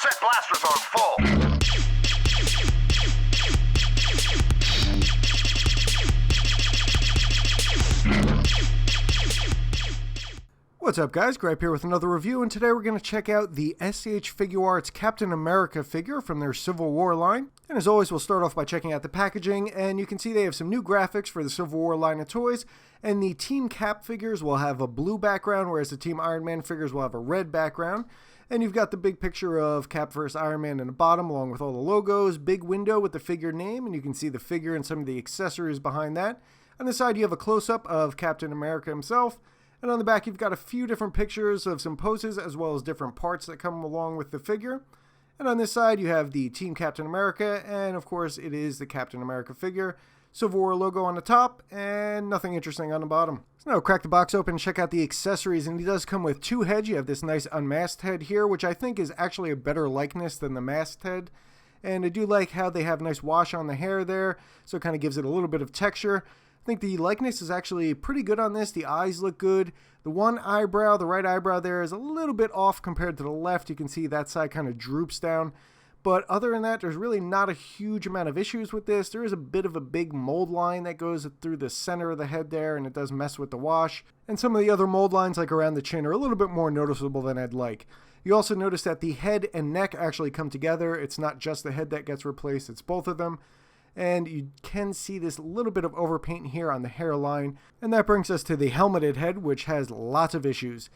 Set blasters on full. What's up guys, Gripe here with another review, and today we're going to check out the SH Figuarts Captain America figure from their Civil War line. And as always, we'll start off by checking out the packaging, and you can see they have some new graphics for the Civil War line of toys, and the Team Cap figures will have a blue background, whereas the Team Iron Man figures will have a red background. And you've got the big picture of Cap vs. Iron Man in the bottom, along with all the logos, big window with the figure name, and you can see the figure and some of the accessories behind that. On the side, you have a close-up of Captain America himself. And on the back, you've got a few different pictures of some poses as well as different parts that come along with the figure. And on this side, you have the Team Captain America, and of course, it is the Captain America figure. Civil War logo on the top, and nothing interesting on the bottom. So now crack the box open and check out the accessories, and he does come with two heads. You have this nice Unmasked Head here, which I think is actually a better likeness than the Masked Head. And I do like how they have nice wash on the hair there, so it kind of gives it a little bit of texture. I think the likeness is actually pretty good on this. The eyes look good. The one eyebrow, the right eyebrow there, is a little bit off compared to the left. You can see that side kind of droops down. But other than that, there's really not a huge amount of issues with this. There is a bit of a big mold line that goes through the center of the head there, and it does mess with the wash. And some of the other mold lines, like around the chin, are a little bit more noticeable than I'd like. You also notice that the head and neck actually come together. It's not just the head that gets replaced, it's both of them. And you can see this little bit of overpaint here on the hairline. And that brings us to the helmeted head, which has lots of issues.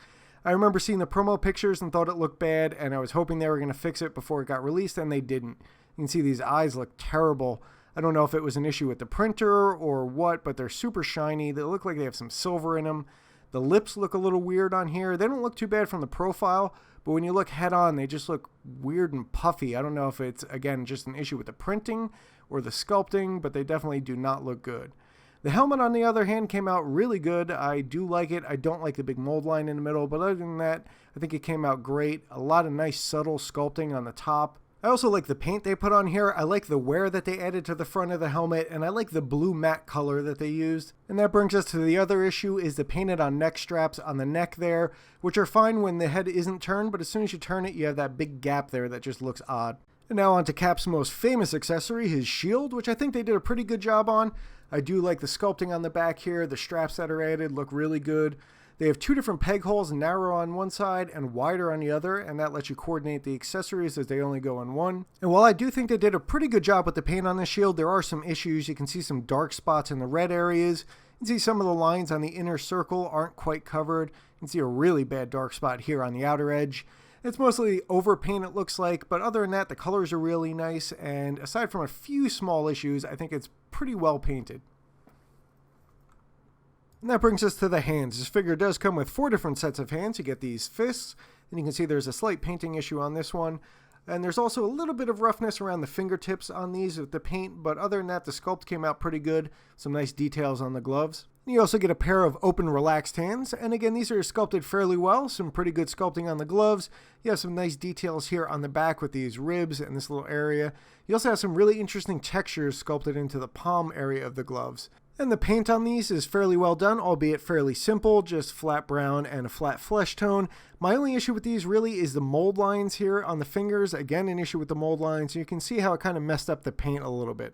I remember seeing the promo pictures and thought it looked bad, and I was hoping they were going to fix it before it got released, and they didn't. You can see these eyes look terrible. I don't know if it was an issue with the printer or what, but they're super shiny. They look like they have some silver in them. The lips look a little weird on here. They don't look too bad from the profile, but when you look head on, they just look weird and puffy. I don't know if it's, again, just an issue with the printing or the sculpting, but they definitely do not look good. The helmet, on the other hand, came out really good. I do like it. I don't like the big mold line in the middle, but other than that, I think it came out great. A lot of nice subtle sculpting on the top. I also like the paint they put on here. I like the wear that they added to the front of the helmet, and I like the blue matte color that they used. And that brings us to the other issue, is the painted on neck straps on the neck there, which are fine when the head isn't turned, but as soon as you turn it, you have that big gap there that just looks odd. And now on to Cap's most famous accessory, his shield, which I think they did a pretty good job on. I do like the sculpting on the back here. The straps that are added look really good. They have two different peg holes, narrow on one side and wider on the other, and that lets you coordinate the accessories as they only go in one. And while I do think they did a pretty good job with the paint on the shield, there are some issues. You can see some dark spots in the red areas. You can see some of the lines on the inner circle aren't quite covered. You can see a really bad dark spot here on the outer edge. It's mostly overpaint, it looks like, but other than that, the colors are really nice, and aside from a few small issues, I think it's pretty well painted. And that brings us to the hands. This figure does come with 4 different sets of hands. You get these fists, and you can see there's a slight painting issue on this one. And there's also a little bit of roughness around the fingertips on these with the paint, but other than that, the sculpt came out pretty good. Some nice details on the gloves. You also get a pair of open, relaxed hands, and again, these are sculpted fairly well. Some pretty good sculpting on the gloves. You have some nice details here on the back with these ribs and this little area. You also have some really interesting textures sculpted into the palm area of the gloves. And the paint on these is fairly well done, albeit fairly simple, just flat brown and a flat flesh tone. My only issue with these really is the mold lines here on the fingers. Again, an issue with the mold lines. You can see how it kind of messed up the paint a little bit.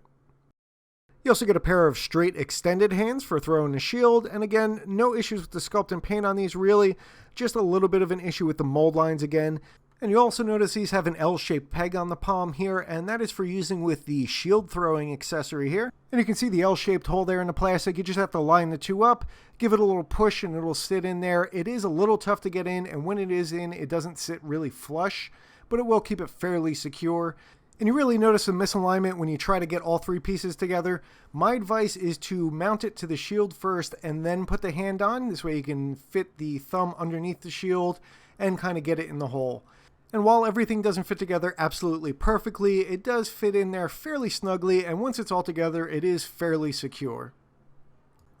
You also get a pair of straight extended hands for throwing the shield, and again, no issues with the sculpt and paint on these really, just a little bit of an issue with the mold lines again. And you also notice these have an L-shaped peg on the palm here, and that is for using with the shield throwing accessory here. And you can see the L-shaped hole there in the plastic. You just have to line the two up, give it a little push, and it'll sit in there. It is a little tough to get in, and when it is in, it doesn't sit really flush, but it will keep it fairly secure. And you really notice a misalignment when you try to get all 3 pieces together. My advice is to mount it to the shield first and then put the hand on. This way you can fit the thumb underneath the shield and kind of get it in the hole. And while everything doesn't fit together absolutely perfectly, it does fit in there fairly snugly, and once it's all together, it is fairly secure.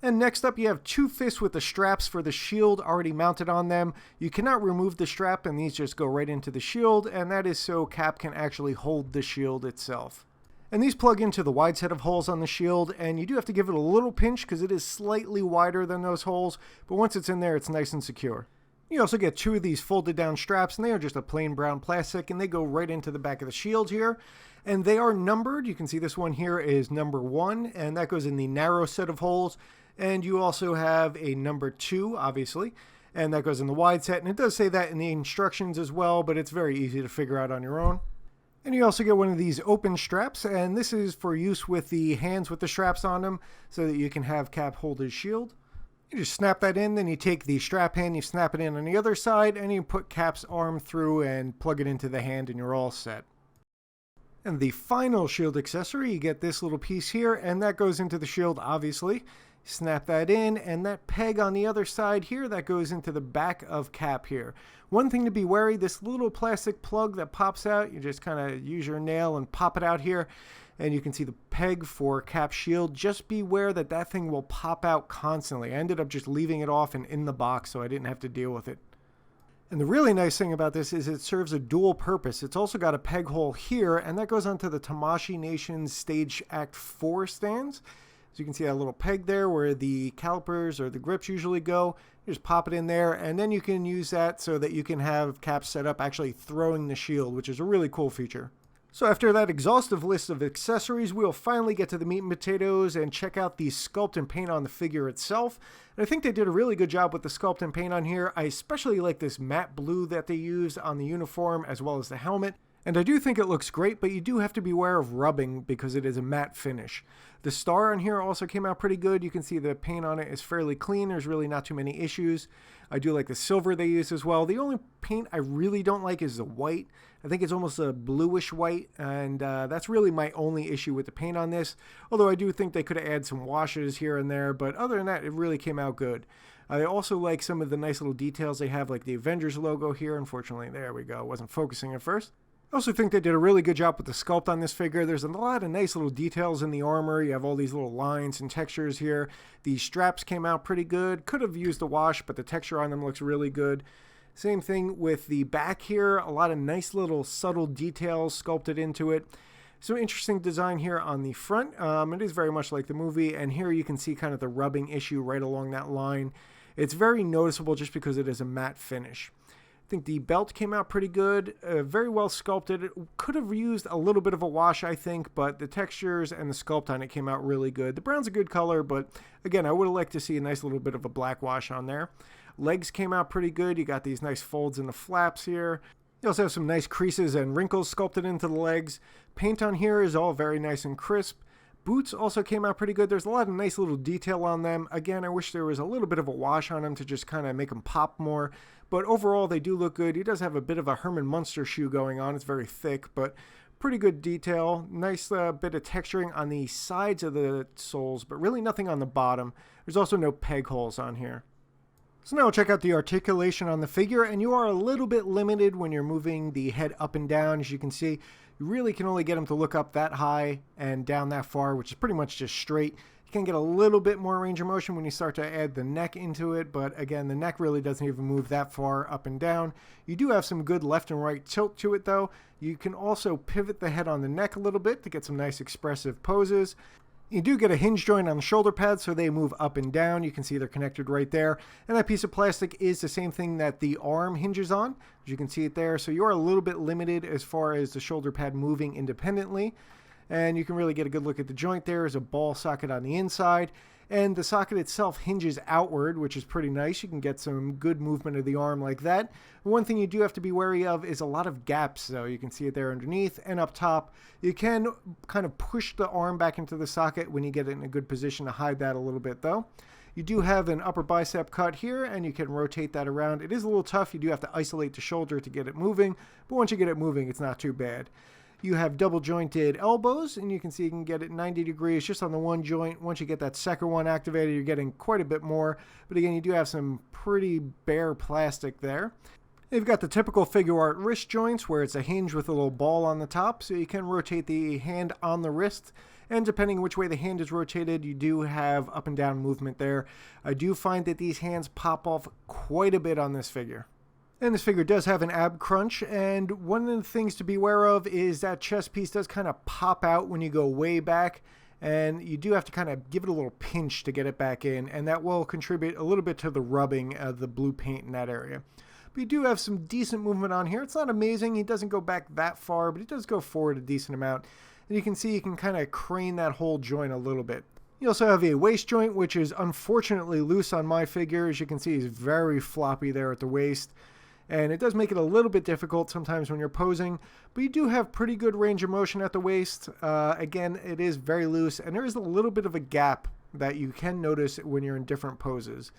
And next up, you have 2 fists with the straps for the shield already mounted on them. You cannot remove the strap, and these just go right into the shield, and that is so Cap can actually hold the shield itself. And these plug into the wide set of holes on the shield, and you do have to give it a little pinch because it is slightly wider than those holes, but once it's in there, it's nice and secure. You also get 2 of these folded down straps, and they are just a plain brown plastic, and they go right into the back of the shield here. And they are numbered. You can see this one here is number 1, and that goes in the narrow set of holes. And you also have a number 2, obviously, and that goes in the wide set. And it does say that in the instructions as well, but it's very easy to figure out on your own. And you also get one of these open straps, and this is for use with the hands with the straps on them, so that you can have Cap hold his shield. You just snap that in, then you take the strap hand, you snap it in on the other side, and you put Cap's arm through and plug it into the hand, and you're all set. And the final shield accessory, you get this little piece here, and that goes into the shield, obviously. Snap that in, and that peg on the other side here, that goes into the back of Cap here. One thing to be wary, this little plastic plug that pops out, you just kind of use your nail and pop it out here, and you can see the peg for Cap's shield. Just beware that that thing will pop out constantly. I ended up just leaving it off and in the box, so I didn't have to deal with it. And the really nice thing about this is it serves a dual purpose. It's also got a peg hole here, and that goes onto the Tamashii Nations Stage Act 4 stands. So you can see that little peg there where the calipers or the grips usually go. You just pop it in there, and then you can use that so that you can have Cap set up actually throwing the shield, which is a really cool feature. So after that exhaustive list of accessories, we'll finally get to the meat and potatoes and check out the sculpt and paint on the figure itself. And I think they did a really good job with the sculpt and paint on here. I especially like this matte blue that they used on the uniform as well as the helmet. And I do think it looks great, but you do have to beware of rubbing because it is a matte finish. The star on here also came out pretty good. You can see the paint on it is fairly clean. There's really not too many issues. I do like the silver they use as well. The only paint I really don't like is the white. I think it's almost a bluish white, and that's really my only issue with the paint on this. Although I do think they could have added some washes here and there, but other than that, it really came out good. I also like some of the nice little details they have, like the Avengers logo here. Unfortunately, there we go. Wasn't focusing at first. I also think they did a really good job with the sculpt on this figure. There's a lot of nice little details in the armor. You have all these little lines and textures here. The straps came out pretty good. Could have used a wash, but the texture on them looks really good. Same thing with the back here. A lot of nice little subtle details sculpted into it. Some interesting design here on the front. It is very much like the movie, and here you can see kind of the rubbing issue right along that line. It's very noticeable just because it is a matte finish. I think the belt came out pretty good, very well sculpted. It could have used a little bit of a wash, I think, but the textures and the sculpt on it came out really good. The brown's a good color, but again, I would have liked to see a nice little bit of a black wash on there. Legs came out pretty good. You got these nice folds in the flaps here. You also have some nice creases and wrinkles sculpted into the legs. Paint on here is all very nice and crisp. Boots also came out pretty good. There's a lot of nice little detail on them. Again, I wish there was a little bit of a wash on them to just kind of make them pop more. But overall, they do look good. He does have a bit of a Herman Munster shoe going on. It's very thick, but pretty good detail. Nice bit of texturing on the sides of the soles, but really nothing on the bottom. There's also no peg holes on here. So now we'll check out the articulation on the figure, and you are a little bit limited when you're moving the head up and down. As you can see, you really can only get him to look up that high and down that far, which is pretty much just straight. You can get a little bit more range of motion when you start to add the neck into it, but again, the neck really doesn't even move that far up and down. You do have some good left and right tilt to it though. You can also pivot the head on the neck a little bit to get some nice expressive poses. You do get a hinge joint on the shoulder pads, so they move up and down. You can see they're connected right there. And that piece of plastic is the same thing that the arm hinges on, as you can see it there. So you're a little bit limited as far as the shoulder pad moving independently. And you can really get a good look at the joint there. There's a ball socket on the inside. And the socket itself hinges outward, which is pretty nice. You can get some good movement of the arm like that. One thing you do have to be wary of is a lot of gaps, though. You can see it there underneath and up top. You can kind of push the arm back into the socket when you get it in a good position to hide that a little bit, though. You do have an upper bicep cut here, and you can rotate that around. It is a little tough. You do have to isolate the shoulder to get it moving, but once you get it moving, it's not too bad. You have double jointed elbows, and you can see you can get it 90 degrees just on the one joint. Once you get that second one activated, you're getting quite a bit more. But again, you do have some pretty bare plastic there. You've got the typical Figuart wrist joints where it's a hinge with a little ball on the top, so you can rotate the hand on the wrist. And depending which way the hand is rotated, you do have up and down movement there. I do find that these hands pop off quite a bit on this figure. And this figure does have an ab crunch, and one of the things to be aware of is that chest piece does kind of pop out when you go way back, and you do have to kind of give it a little pinch to get it back in, and that will contribute a little bit to the rubbing of the blue paint in that area. But you do have some decent movement on here. It's not amazing. He doesn't go back that far, but he does go forward a decent amount. And you can see you can kind of crane that whole joint a little bit. You also have a waist joint, which is unfortunately loose on my figure. As you can see, he's very floppy there at the waist. And it does make it a little bit difficult sometimes when you're posing. But you do have pretty good range of motion at the waist. Again, it is very loose. And there is a little bit of a gap that you can notice when you're in different poses.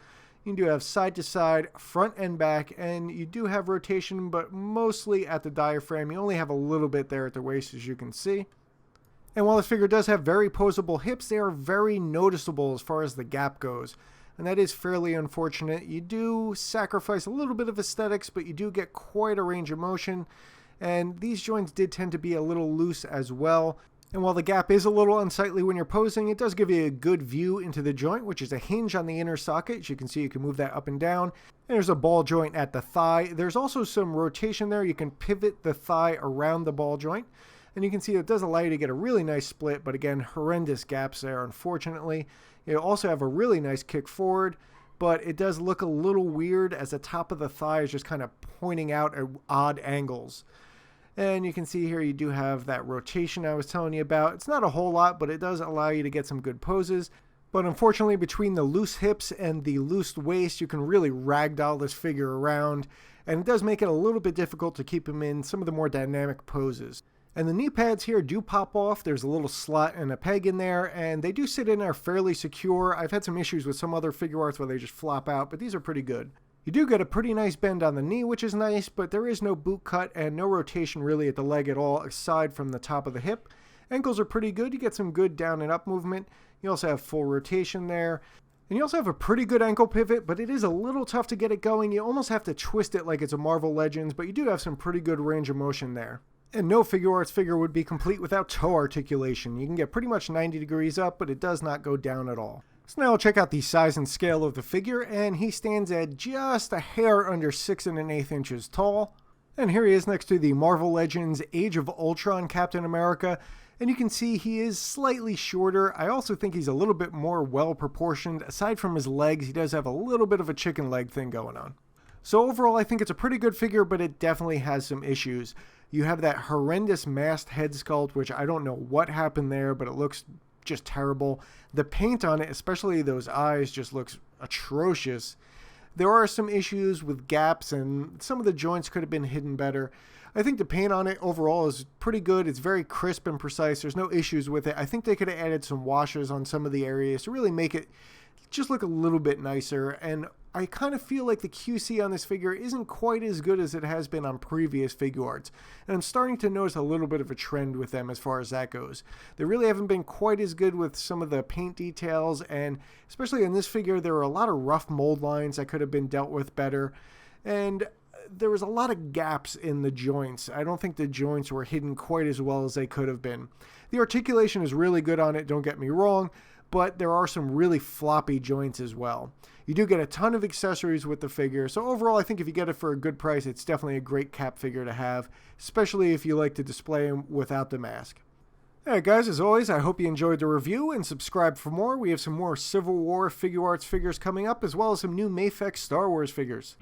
You do have side to side, front and back, and you do have rotation, but mostly at the diaphragm. You only have a little bit there at the waist, as you can see. And while this figure does have very posable hips, they are very noticeable as far as the gap goes. And that is fairly unfortunate. You do sacrifice a little bit of aesthetics, but you do get quite a range of motion. And these joints did tend to be a little loose as well. And while the gap is a little unsightly when you're posing, it does give you a good view into the joint, which is a hinge on the inner socket. As you can see, you can move that up and down. And there's a ball joint at the thigh. There's also some rotation there. You can pivot the thigh around the ball joint. And you can see it does allow you to get a really nice split, but again, horrendous gaps there, unfortunately. You also have a really nice kick forward, but it does look a little weird as the top of the thigh is just kind of pointing out at odd angles. And you can see here you do have that rotation I was telling you about. It's not a whole lot, but it does allow you to get some good poses. But unfortunately, between the loose hips and the loose waist, you can really ragdoll this figure around. And it does make it a little bit difficult to keep him in some of the more dynamic poses. And the knee pads here do pop off. There's a little slot and a peg in there, and they do sit in there fairly secure. I've had some issues with some other Figuarts where they just flop out, but these are pretty good. You do get a pretty nice bend on the knee, which is nice, but there is no boot cut and no rotation really at the leg at all, aside from the top of the hip. Ankles are pretty good. You get some good down and up movement. You also have full rotation there. And you also have a pretty good ankle pivot, but it is a little tough to get it going. You almost have to twist it like it's a Marvel Legends, but you do have some pretty good range of motion there. And no Figuarts figure would be complete without toe articulation. You can get pretty much 90 degrees up, but it does not go down at all. So now we'll check out the size and scale of the figure, and he stands at just a hair under 6 1/8 inches tall. And here he is next to the Marvel Legends Age of Ultron Captain America, and you can see he is slightly shorter. I also think he's a little bit more well proportioned. Aside from his legs, he does have a little bit of a chicken leg thing going on. So overall, I think it's a pretty good figure, but it definitely has some issues. You have that horrendous masked head sculpt, which I don't know what happened there, but it looks just terrible. The paint on it, especially those eyes, just looks atrocious. There are some issues with gaps, and some of the joints could have been hidden better. I think the paint on it overall is pretty good. It's very crisp and precise. There's no issues with it. I think they could have added some washes on some of the areas to really make it just look a little bit nicer. And I kind of feel like the QC on this figure isn't quite as good as it has been on previous Figuarts. And I'm starting to notice a little bit of a trend with them as far as that goes. They really haven't been quite as good with some of the paint details, and especially in this figure, there were a lot of rough mold lines that could have been dealt with better. And there was a lot of gaps in the joints. I don't think the joints were hidden quite as well as they could have been. The articulation is really good on it, don't get me wrong, but there are some really floppy joints as well. You do get a ton of accessories with the figure, so overall I think if you get it for a good price, it's definitely a great Cap figure to have, especially if you like to display him without the mask. Alright guys, as always, I hope you enjoyed the review, and subscribe for more. We have some more Civil War Figuarts figures coming up, as well as some new Mafex Star Wars figures.